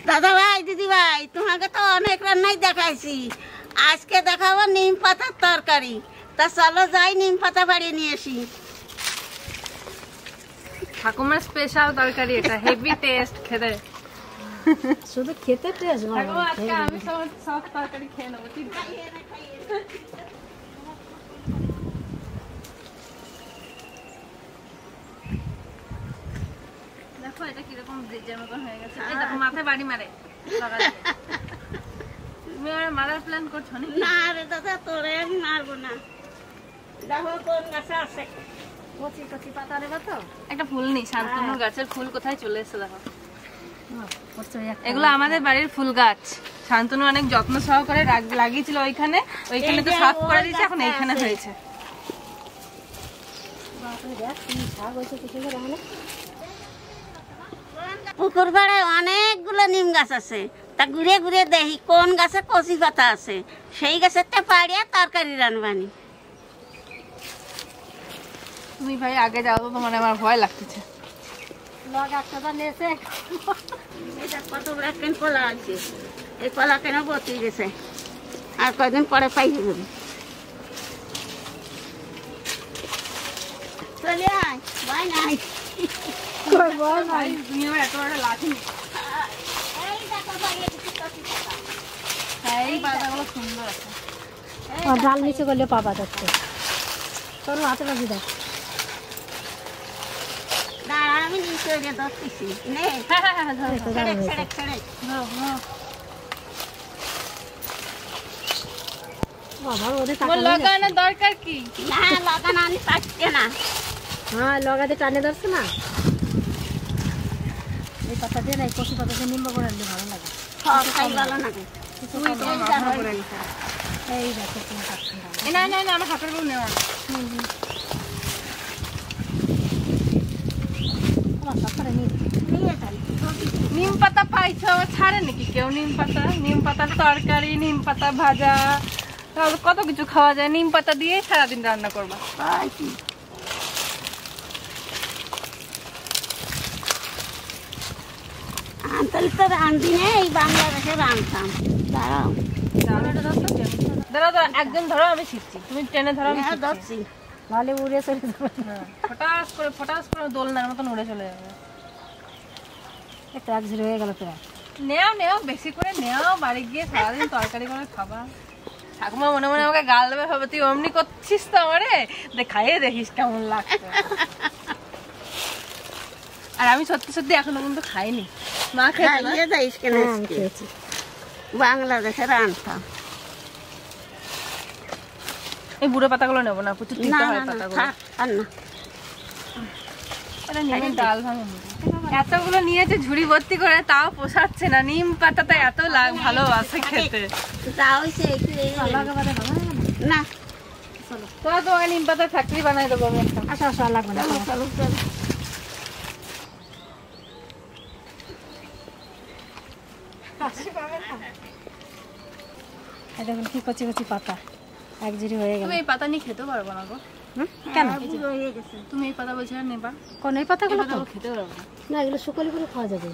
দাদা ভাই দিদি ভাই তোমাকে তো অনেক রান্নাই দেখাইছি, আজকে দেখাবো নিম পাতার তরকারি। তা চলো যাই নিম পাতা বাড়ি নিয়ে আসি। ঠাকুমার স্পেশাল তরকারি, এটা হেভি টেস্ট খেতে। শুধু খেতে টেস্ট না, আজকে আমি সব তরকারি খেয়ে নেবো। ঠিক আছে, দেখো এটা কিরকম ব্রিজের মতন হয়ে গেছে। এই দেখো মাথায় বাড়ি মারে। তুমি আর মারার প্ল্যান করছো না? না রে দাদা, তোরে আমি মারবো না। দেখো কোন গাছে আছে কচি কচি পাতা নেবা তো। একটা ফুল নেই, শান্তনু গাছের ফুল কোথায় চলে এসেছে দেখো। এগুলো আমাদের বাড়ির ফুল গাছ। শান্তনু অনেক যত্ন সহকারে লাগিয়েছিল ওইখানে, ওইখানে তো সাফ করে দিয়েছে, এখন এইখানে হয়েছে। পুকুর পাড়ে অনেকগুলো নিম গাছ আছে, তা ঘুরে ঘুরে দেখি কোন গাছে কচি পাতা আছে, সেই গাছেরটা পাড়িয়া তরকারি রানবানি। তুমি ভাই আগে যাও তো, মানে আমার ভয় লাগতেছে। কত বড় একটা কলা আছে, এই কলা কেন বতি গেছে, আর কয়দিন পরে পাই যাবে। চলে আয়, ভয় নাই। তুমি আমার এত বড় লাঠি। এই দেখো বাড়িয়ে দিচ্ছি কচি পাতা। এই পাতাগুলো সুন্দর আছে। ডাল নিচে করলে পাবা যাচ্ছে। তোর হাতে বাজি দেখ। দাঁড়া আমি নিচে ধরতেছি। নে লাগানোর দরকার কি? না লাগানো আমি পাচ্ছি না। হ্যাঁ লগাতে টানে ধরছে না। এই পাতা দিয়ে না, এই কচি পাতা দিয়ে নিম্ব করে আনলে ভালো লাগে। খাই ভালো লাগে। এই দেখো তুমি পাচ্ছি না না না, আমার হাতের বউ নেওয়া। নিম পাতা পাইছো, ছাড়ে নাকি কেউ নিম পাতা? নিম পাতার তরকারি, নিম পাতা ভাজা, কত কিছু খাওয়া যায়। নিম পাতা দিয়ে সারাদিন রান্না করবা। আন্তরিক রান্ধি নে, এই বাংলাদেশে রান্ধতাম। দাঁড়াও ধরো ধরো, একজন ধরো, আমি শিখছি। তুমি টেনে ধরো, আমি ধরছি। নাহলে উড়ে চলে যাবে। ফটাস করে দোলনার মতন উড়ে চলে যাবে। একটা এক ঝিরে হয়ে গেল প্রায়। নেও বেশি করে নেও, বাড়ি গিয়ে সারাদিন তরকারি করে খাবা। ঠাকুমা মনে মনে আমাকে গাল দেবে, ভাবে তুই অমনি করছিস তো আমারে, খাইয়ে দেখিস কেমন লাগছে। আর আমি সত্যি সত্যি এখনো কিন্তু খাইনি। মা খাইয়ে যাইস কেন? বাংলাদেশে রান্ধতাম। এই বুড়ো পাতাগুলো নেবো না, প্রচুর তিতা হয় পাতাগুলো। আর না, ডাল ভাঙে এতগুলো নিয়েছে ঝুড়ি ভর্তি করে, তাও পোষাচ্ছে না। নিম পাতাটা এত ভালো আছে খেতে। না তোরা তোমাকে নিম পাতার ফ্যাক্টরি বানাই দেবো আমি একটা। আচ্ছা আচ্ছা, লাগবে না। চলো চলো। দেখুন কি কচি কচি পাতা, এক ঝিরি হয়ে গেল। তুমি এই পাতা নিয়ে খেতেও পারবো না গো। কেন? তুমি এই পাতা বলছো নেবা? কোন এই পাতাগুলো তো খেতে পারবো না, এগুলো শুকলি করে খাওয়া যাবে।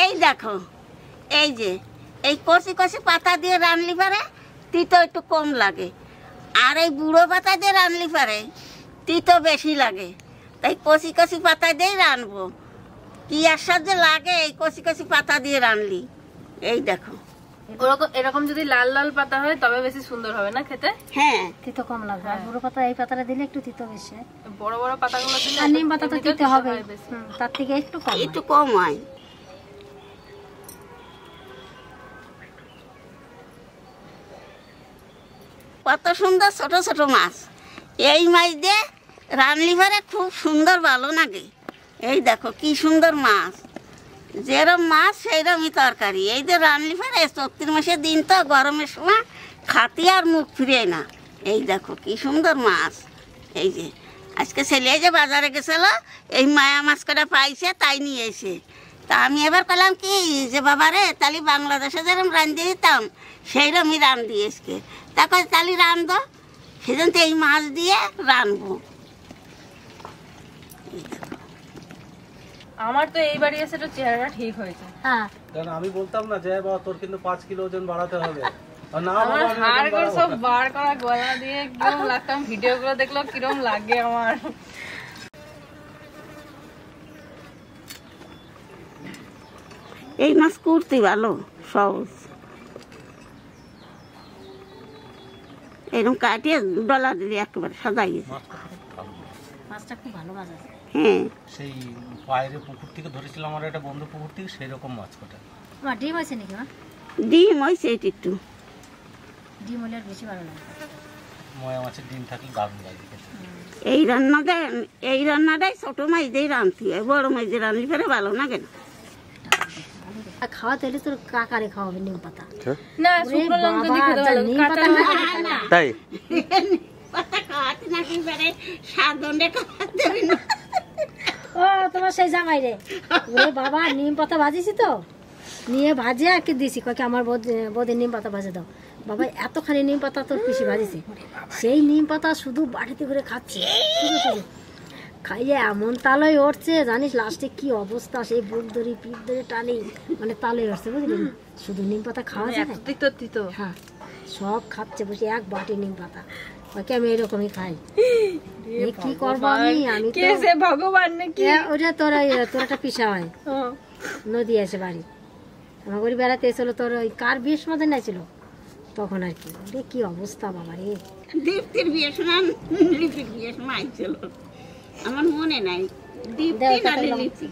এই দেখো, এই যে এই কচি কচি পাতা দিয়ে রানলি পারে তিতো একটু কম লাগে, আর এই বুড়ো পাতা দিয়ে রানলি পারে তিতো বেশি লাগে। তাই কচি কচি পাতা দিয়েই রানবো। কি আশ্চর্য লাগে এই কচি কচি পাতা দিয়ে রানলি। এই দেখো, এরকম যদি লাল লাল পাতা হয় তবে বেশি সুন্দর হবে না খেতে? হ্যাঁ, তিতো কম লাগবে। আর বুড়ো পাতা, এই পাতাটা দিলে একটু তিতো বেশি। বড় বড় পাতাগুলো দিলে, আর নিম পাতা তো তিতো হবে, তার থেকে একটু কম, একটু কম হয়। কত সুন্দর ছোট ছোট মাছ, এই মাছ দিয়ে রানলি পারে খুব সুন্দর ভালো লাগে। এই দেখো কি সুন্দর মাছ, যেরম মাছ সেইরকমই তরকারি। এই যে রানলি পারে 34 মাসের দিন তো, গরমের সময় খাতি আর মুখ ফিরে না। এই দেখো কি সুন্দর মাছ। এই যে আজকে ছেলে যে বাজারে গেছিল, এই মায়া মাছ কটা পাইছে, তাই নিয়ে এসে তা আমি এবার করলাম কি যে বাবা রে তাহলে বাংলাদেশে যেরকম রান্ধি দিতাম সেইরকমই রান্ধি আজকে তা কয় তাহলে রান্ধো সেজন্য তো এই মাছ দিয়ে রানবো। আমার তো এই বাড়ি এসে একটু চেহারাটা ঠিক হয়েছে। হ্যাঁ কারণ আমি বলতাম না যে বাবা তোর কিন্তু 5 কিলো ওজন বাড়াতে হবে, আর না আমার বাবা, আমি হাড় ওজন করে বাড়াবো সব না। বার করা গলা দিয়ে কিরম লাগতাম, ভিডিও গুলো দেখলো কিরম লাগে আমার। এই মাছ করতে ভালো সহজ, এরকম কাটিয়ে ডলা দিলে একেবারে সাজাই গেছে। মাছটা খুব ভালো মাছ আছে। হ্যাঁ সেই বাইরে পুকুর থেকে ধরেছিলাম আমার একটা বন্ধু পুকুর থেকে, সেই রকম মাছ কটা। আমার ডিম আছে নাকি মা? ডিম হয়েছে এটি একটু ডিম হলে আর বেশি ভালো লাগে। ময়া মাছের ডিম থাকলে দারুণ লাগে খেতে। এই রান্নাটাই ছোট মাছ দিয়ে রাঁধতে হয়, বড় মাছ দিয়ে রাঁধলে ফেরে ভালো না কেন। আর খাওয়াতে হলে তোর কাকারে খাওয়াবে নিম পাতা। না শুকনো লঙ্কা দিয়ে খেতে ভালো, নিম কাঁচা পাতা লঙ্কা না। তাই পাতা খাওয়াতে নাকি ফেরে সাদণ্ডে খাওয়াতে হবে না। ও তোমার সেই জামাই রে, ওরে বাবা নিম পাতা ভাজিছি তো, নিয়ে ভাজে আর কি দিছি, কয়েক আমার বৌদি নিম পাতা ভাজে দাও। বাবা এতখানি নিম পাতা তোর পিসি ভাজিছে, সেই নিম পাতা শুধু বাড়িতে করে খাচ্ছে, শুধু শুধু খাইয়ে এমন তালয় উঠছে জানিস, লাস্টে কি অবস্থা, সেই বুক ধরি পিঠ ধরে টানি, মানে তালয় উঠছে বুঝলি। শুধু নিম পাতা খাওয়া যায় না। তিতো তিতো। হ্যাঁ সব খাচ্ছে বসে, এক বাটি নিম পাতা। ওকে আমি এরকমই খাই, এ কি করবো আমি কে সে ভগবান নাকি? ওটা তোর তোর একটা পিসা হয়, নদী আছে বাড়ি, আমার বাড়ি বেড়াতে এসেছিল, তোর ওই কার বিয়ের সময় নাই ছিল তখন আর কি। রে কি অবস্থা বাবা রে। দীপ্তির বিয়ে শোনান, লিপির বিয়ে সময় ছিল আমার মনে নাই। দীপ্তি না লিপি।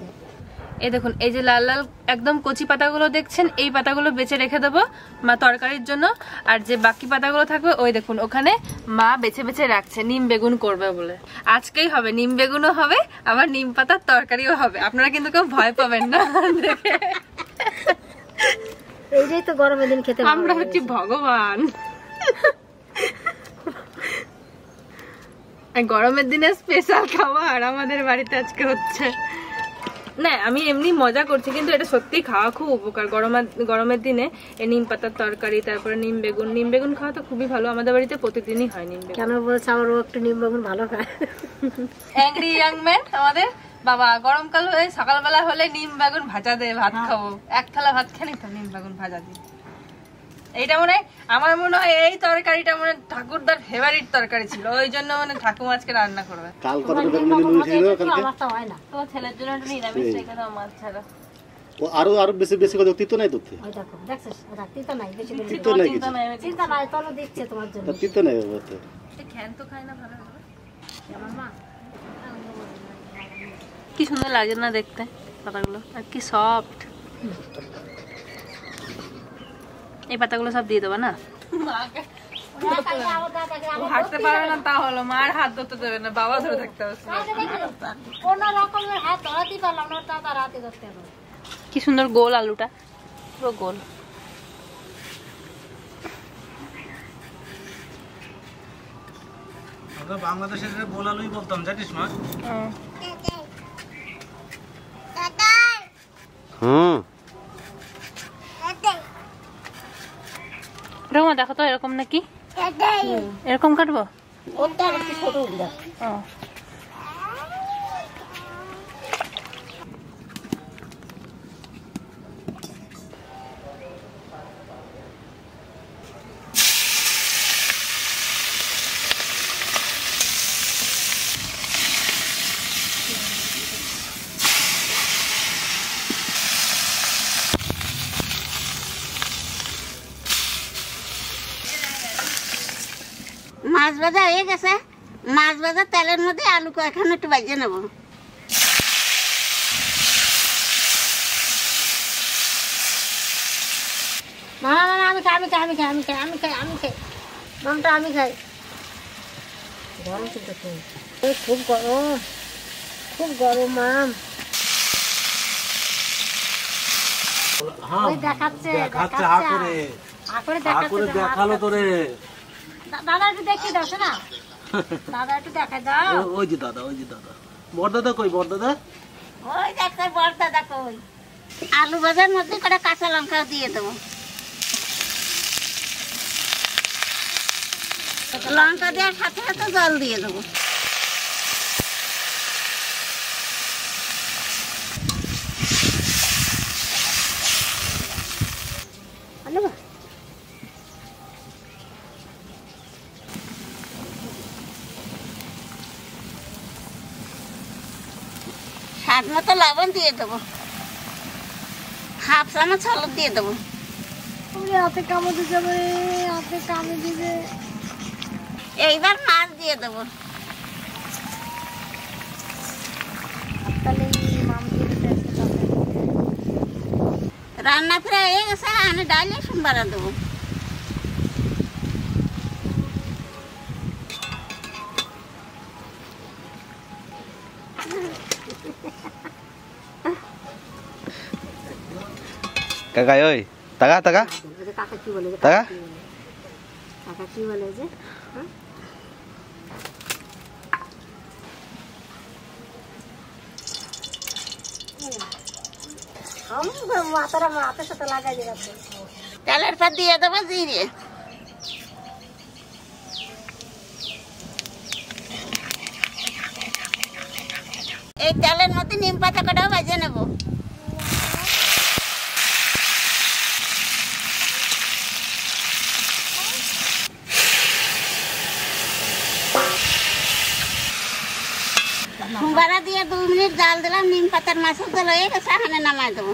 এই দেখুন এই যে লাল লাল একদম কচি পাতাগুলো দেখছেন, এই পাতাগুলো বেছে রেখে দেবো মা তরকারির জন্য। আর যে বাকি পাতাগুলো থাকবে ওই দেখুন ওখানে মা বেছে বেছে রাখছে নিম বেগুন করবে বলে। আজকেই হবে, নিম বেগুনও হবে, আবার নিম পাতার তরকারিও হবে। আপনারা কিন্তু কেউ ভয় পাবেন না দেখে। এইটাই তো গরমের দিন খেতে আমরা হচ্ছি ভগবান। গরমের দিনে স্পেশাল খাবার আমাদের বাড়িতে আজকে হচ্ছে। না আমি এমনি মজা করছি, কিন্তু এটা সত্যি খাওয়া খুব উপকার গরমের দিনে। এই নিম পাতার তরকারি, তারপরে নিম বেগুন খাওয়া তো খুবই ভালো। আমাদের বাড়িতে প্রতিদিনই হয় নিম বেগুন। কেন বলছে আমার ও একটু নিম বেগুন ভালো খায়। অ্যাংরি ইয়াং ম্যান আমাদের বাবা, গরমকাল হয়ে সকালবেলা হলে নিম বেগুন ভাজা দিয়ে ভাত খাবো, এক থালা ভাত খেলে তো নিম বেগুন ভাজা দিয়ে। এইটা আমার মনে হয় এই তরকারিটা ঠাকুরদার ফেভারিট তরকারি ছিল, ওই জন্য ঠাকুমা আজকে রান্না করবে। আমারটা হয় না। তো ছেলের জন্য একটু নিরামিষ রেখে দাও মাছ ছাড়া। আরো বেশি বেশি করে তিতো নাই তোর ওই দেখো দেখছিস, ওটা তিতো নাই, বেশি করে তিতো নাই কিছু, চিন্তা নাই, তলো দিচ্ছে তোমার জন্য। তিতো নাই বাবা তো। খ্যান তো খায় না ভালো হবে। আমার মা কি সুন্দর লাগে না দেখতে পাতাগুলো, আর কি সফট। এই পাতাগুলো সব দিয়ে দেবো না, হাঁটতে পারবে না তা হলো, মার হাত ধরতে দেবে না, বাবা ধরে থাকতে হবে। কোনো রকমের হাত ধরাতেই পারলাম না, তার হাতে ধরতে হবে। কি সুন্দর গোল আলুটা, পুরো গোল। আমরা বাংলাদেশের বোল আলুই বলতাম জানিস মা। হুম রোমা দেখো তো এরকম নাকি, এরকম কাটবো। ওটা একটু ছোট দেখ। মাছ ভাজা হয়ে গেছে, মাছ ভাজা তেলের মধ্যে আলুকে এখন একটু ভাজিয়ে নেব। না না না, আমি খাই আমি খাই আমি খাই আমি খাই আমি খাই আমি খাই মামটা আমি খাই। গরম কিন্তু খুব গরম, খুব গরম মাম। ওই দেখাচ্ছে দেখাচ্ছে হা করে, হা করে দেখালো তোরে। দাদা একটু দেখিয়ে দাও না, দাদা একটু দেখাই দাও। ওই যে দাদা, ওই যে দাদা। বড় দাদা কই, বড় দাদা? ওই ডাক্তার বড় দাদা কই? আলু ভাজার মধ্যে কটা কাঁচা লঙ্কা দিয়ে দেবো। লঙ্কা দেওয়ার সাথে সাথে জল দিয়ে দেবো। স্বাদ মতো লবণ দিয়ে দেবো, হাফ চামচ হলুদ দিয়ে দেবো। হাতে কামড়ে যাবে, হাতে কামড়ে দিবে। এইবার মাছ দিয়ে দেবো। রান্না প্রায় হয়ে গেছে, আমি ডাইলে সোমবার দেবো। কাকা ওই টাকা টাকা কাকা কি বলে, টাকা কাকা কি বলে যে মাথার হাতের সাথে লাগাই দিলাম। তেলের পর দিয়ে দেবো জিরে। এই তেলের মধ্যে নিম পাতা কটাও ভেজে নেবো। সোমবারা দিয়ে 2 মিনিট জাল দিলাম, নিম পাতার মাছের জল হয়ে গেছে, এখানে নামাই দেবো।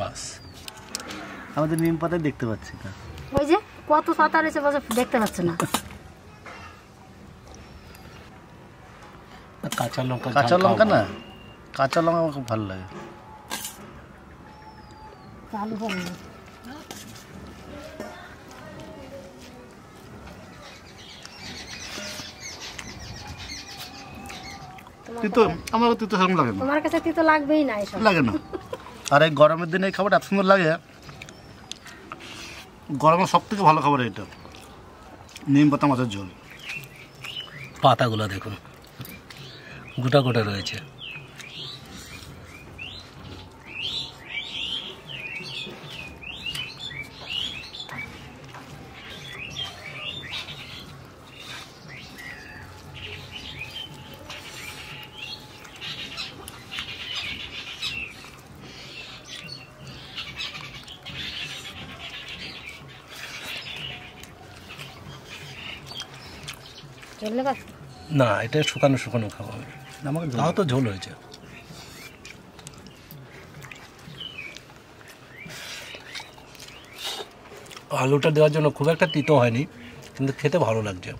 বাস আমাদের নিম পাতা দেখতে পাচ্ছি না। ওই যে কত পাতা রয়েছে দেখতে পাচ্ছে না। কাঁচা লঙ্কা, কাঁচা লঙ্কা না, কাঁচা লঙ্কা আমার খুব ভালো লাগে। আলু ভালো তিতো আমার তিতো সেরকম লাগে না, তোমার কাছে তিতো লাগবেই না, এসব লাগে না। আর এই গরমের দিনে এই খাবারটা এত সুন্দর লাগে, গরমের সব থেকে ভালো খাবার এটা নিম পাতা মাছের ঝোল। পাতাগুলো দেখুন গোটা গোটা রয়েছে। চললে বাস না, এটা শুকানো শুকানো খাওয়া হবে, আমাকে তাও তো ঝোল হয়েছে। আলুটা দেওয়ার জন্য খুব একটা তিতো হয়নি, কিন্তু খেতে ভালো লাগছে।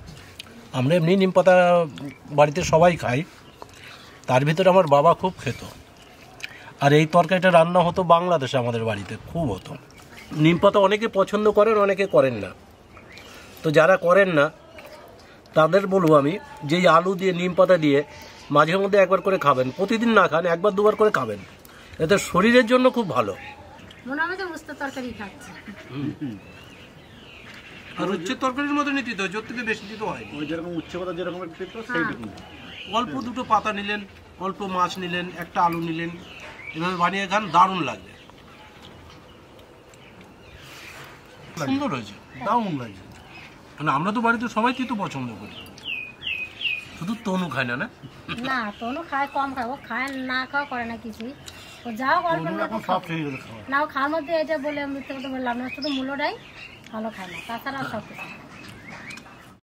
আমরা এমনি নিম পাতা বাড়িতে সবাই খাই, তার ভিতরে আমার বাবা খুব খেত। আর এই তরকারিটা রান্না হতো বাংলাদেশে, আমাদের বাড়িতে খুব হতো। নিম পাতা অনেকে পছন্দ করেন, অনেকে করেন না। তো যারা করেন না তাদের বলবো আমি যে এই আলু দিয়ে নিম পাতা দিয়ে মাঝে মধ্যে একবার করে খাবেন, প্রতিদিন না খান, একবার দুবার করে খাবেন, এতে শরীরের জন্য খুব ভালো। মনে হবে যে উস্তা তরকারি খাচ্ছে। আর উচ্ছের তরকারির মতনই তিতো, জোর থেকে বেশি তিতো হয়। ওই যেরকম উচ্ছে পাতা যেরকম তিতো সেইটুকু। অল্প দুটো পাতা নিলেন, অল্প মাছ নিলেন, একটা আলু নিলেন, এভাবে বানিয়ে খান, দারুণ লাগবে, সুন্দর হয়েছে, দারুণ লাগছে। মানে আমরা তো বাড়িতে সবাই তিতো পছন্দ করি, শুধু তনু খায় না। না না তনু খায়, কম খায়, ও খায় না, খাওয়া করে না কিছুই। ও যাও গল্প এখন সব ঠিক গেছে খাওয়া। না, ও খাওয়ার মধ্যে এটা বলে মিথ্যে কথা বললাম না, শুধু মূলটাই ভালো খায় না, তাছাড়া সব কিছু।